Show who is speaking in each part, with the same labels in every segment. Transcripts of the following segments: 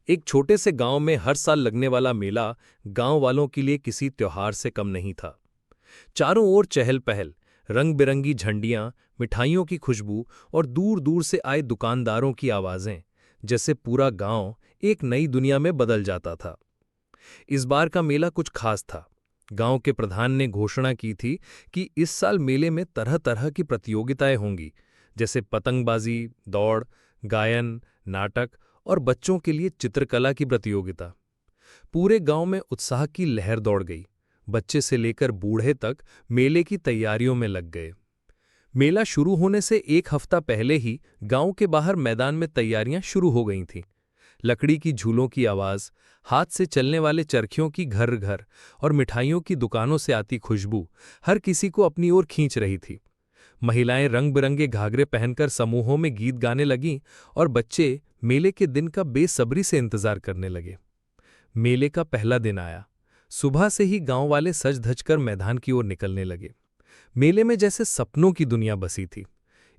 Speaker 1: एक छोटे से गांव में हर साल लगने वाला मेला गांव वालों के लिए किसी त्योहार से कम नहीं था। चारों ओर चहल पहल, रंग बिरंगी झंडियां, मिठाइयों की खुशबू और दूर दूर से आए दुकानदारों की आवाजें, जैसे पूरा गांव एक नई दुनिया में बदल जाता था। इस बार का मेला कुछ खास था। गांव के प्रधान ने घोषणा की थी कि इस साल मेले में तरह तरह की प्रतियोगिताएं होंगी, जैसे पतंगबाजी, दौड़, गायन, नाटक और बच्चों के लिए चित्रकला की प्रतियोगिता। पूरे गांव में उत्साह की लहर दौड़ गई। बच्चे से लेकर बूढ़े तक मेले की तैयारियों में लग गए। मेला शुरू होने से एक हफ्ता पहले ही गांव के बाहर मैदान में तैयारियां शुरू हो गई थीं। लकड़ी की झूलों की आवाज, हाथ से चलने वाले चरखियों की घर घर और मिठाइयों की दुकानों से आती खुशबू हर किसी को अपनी ओर खींच रही थी। महिलाएं रंग बिरंगे घाघरे पहनकर समूहों में गीत गाने लगीं और बच्चे मेले के दिन का बेसब्री से इंतजार करने लगे। मेले का पहला दिन आया। सुबह से ही गांव वाले सज धज कर मैदान की ओर निकलने लगे। मेले में जैसे सपनों की दुनिया बसी थी।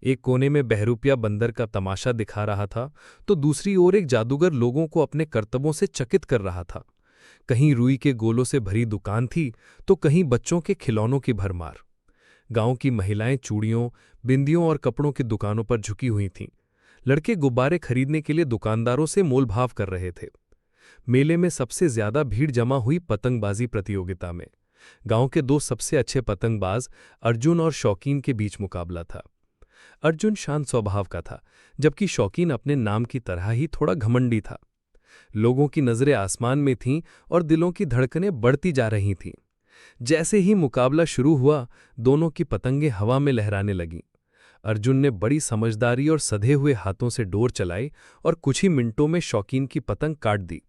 Speaker 1: एक कोने में बहरूपिया बंदर का तमाशा दिखा रहा था, तो दूसरी ओर एक जादूगर लोगों को अपने करतबों से चकित कर रहा था। कहीं रुई के गोलों से भरी दुकान थी, तो कहीं बच्चों के खिलौनों की भरमार। गांव की महिलाएं चूड़ियों, बिंदियों और कपड़ों की दुकानों पर झुकी हुई थीं। लड़के गुब्बारे खरीदने के लिए दुकानदारों से मोलभाव कर रहे थे। मेले में सबसे ज्यादा भीड़ जमा हुई पतंगबाजी प्रतियोगिता में। गांव के दो सबसे अच्छे पतंगबाज अर्जुन और शौकीन के बीच मुकाबला था। अर्जुन शांत स्वभाव का था, जबकि शौकीन अपने नाम की तरह ही थोड़ा घमंडी था। लोगों की नजरें आसमान में थीं और दिलों की धड़कनें बढ़ती जा रही थीं। जैसे ही मुकाबला शुरू हुआ, दोनों की पतंगें हवा में लहराने लगीं। अर्जुन ने बड़ी समझदारी और सधे हुए हाथों से डोर चलाई और कुछ ही मिनटों में शौकीन की पतंग काट दी।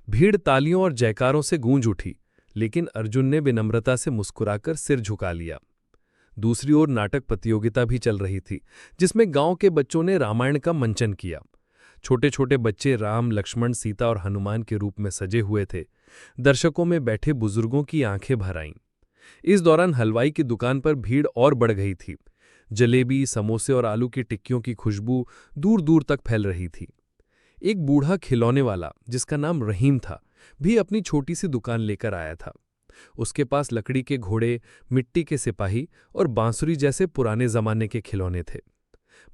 Speaker 1: भीड़ तालियों और जयकारों से गूंज उठी, लेकिन अर्जुन ने विनम्रता से मुस्कुराकर सिर झुका लिया। दूसरी ओर नाटक प्रतियोगिता भी चल रही थी, जिसमें गांव के बच्चों ने रामायण का मंचन किया। छोटे छोटे बच्चे राम, लक्ष्मण, सीता और हनुमान के रूप में सजे हुए थे। दर्शकों में बैठे बुजुर्गों की आंखें भर आईं। इस दौरान हलवाई की दुकान पर भीड़ और बढ़ गई थी। जलेबी, समोसे और आलू की टिक्कियों की खुशबू दूर दूर तक फैल रही थी। एक बूढ़ा खिलौने वाला, जिसका नाम रहीम था, भी अपनी छोटी सी दुकान लेकर आया था। उसके पास लकड़ी के घोड़े, मिट्टी के सिपाही और बांसुरी जैसे पुराने जमाने के खिलौने थे।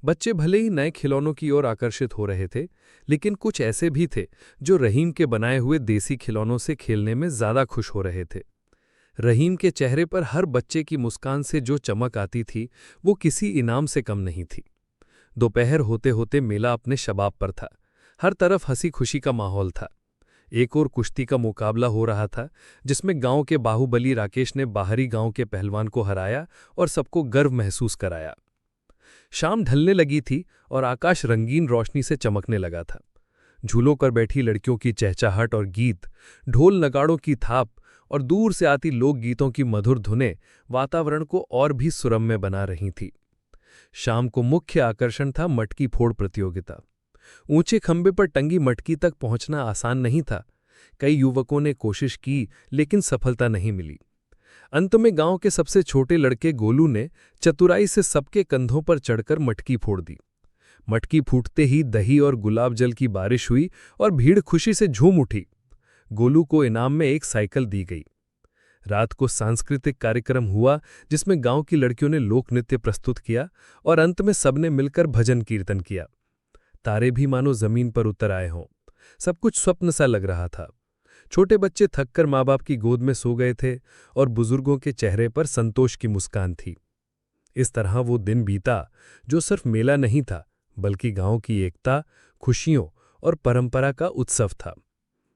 Speaker 1: बच्चे भले ही नए खिलौनों की ओर आकर्षित हो रहे थे, लेकिन कुछ ऐसे भी थे जो रहीम के बनाए हुए देसी खिलौनों से खेलने में ज्यादा खुश हो रहे थे। रहीम के चेहरे पर हर बच्चे की मुस्कान से जो चमक आती थी, वो किसी इनाम से कम नहीं थी। दोपहर होते होते मेला अपने शबाब पर था। हर तरफ हंसी खुशी का माहौल था। एक और कुश्ती का मुकाबला हो रहा था, जिसमें गांव के बाहुबली राकेश ने बाहरी गांव के पहलवान को हराया और सबको गर्व महसूस कराया। शाम ढलने लगी थी और आकाश रंगीन रोशनी से चमकने लगा था। झूलों पर बैठी लड़कियों की चहचहाहट और गीत, ढोल नगाड़ों की थाप और दूर से आती लोकगीतों की मधुर धुनें वातावरण को और भी सुरम्य बना रही थी। शाम को मुख्य आकर्षण था मटकी फोड़ प्रतियोगिता। ऊंचे खंबे पर टंगी मटकी तक पहुंचना आसान नहीं था। कई युवकों ने कोशिश की, लेकिन सफलता नहीं मिली। अंत में गांव के सबसे छोटे लड़के गोलू ने चतुराई से सबके कंधों पर चढ़कर मटकी फोड़ दी। मटकी फूटते ही दही और गुलाब जल की बारिश हुई और भीड़ खुशी से झूम उठी। गोलू को इनाम में एक साइकिल दी गई। रात को सांस्कृतिक कार्यक्रम हुआ, जिसमें गांव की लड़कियों ने लोक नृत्य प्रस्तुत किया और अंत में सबने मिलकर भजन कीर्तन किया। तारे भी मानो जमीन पर उतर आए हों। सब कुछ स्वप्न सा लग रहा था। छोटे बच्चे थककर माँ बाप की गोद में सो गए थे और बुजुर्गों के चेहरे पर संतोष की मुस्कान थी। इस तरह वो दिन बीता, जो सिर्फ मेला नहीं था, बल्कि गांव की एकता, खुशियों और परंपरा का उत्सव था।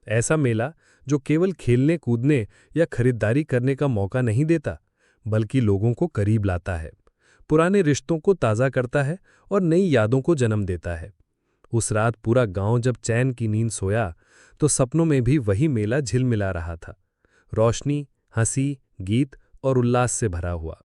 Speaker 1: ऐसा मेला जो केवल खेलने कूदने या खरीदारी करने का मौका नहीं देता, बल्कि लोगों को करीब लाता है, पुराने रिश्तों को ताज़ा करता है और नई यादों को जन्म देता है। उस रात पूरा गांव जब चैन की नींद सोया, तो सपनों में भी वही मेला झिलमिला रहा था, रोशनी, हंसी, गीत और उल्लास से भरा हुआ।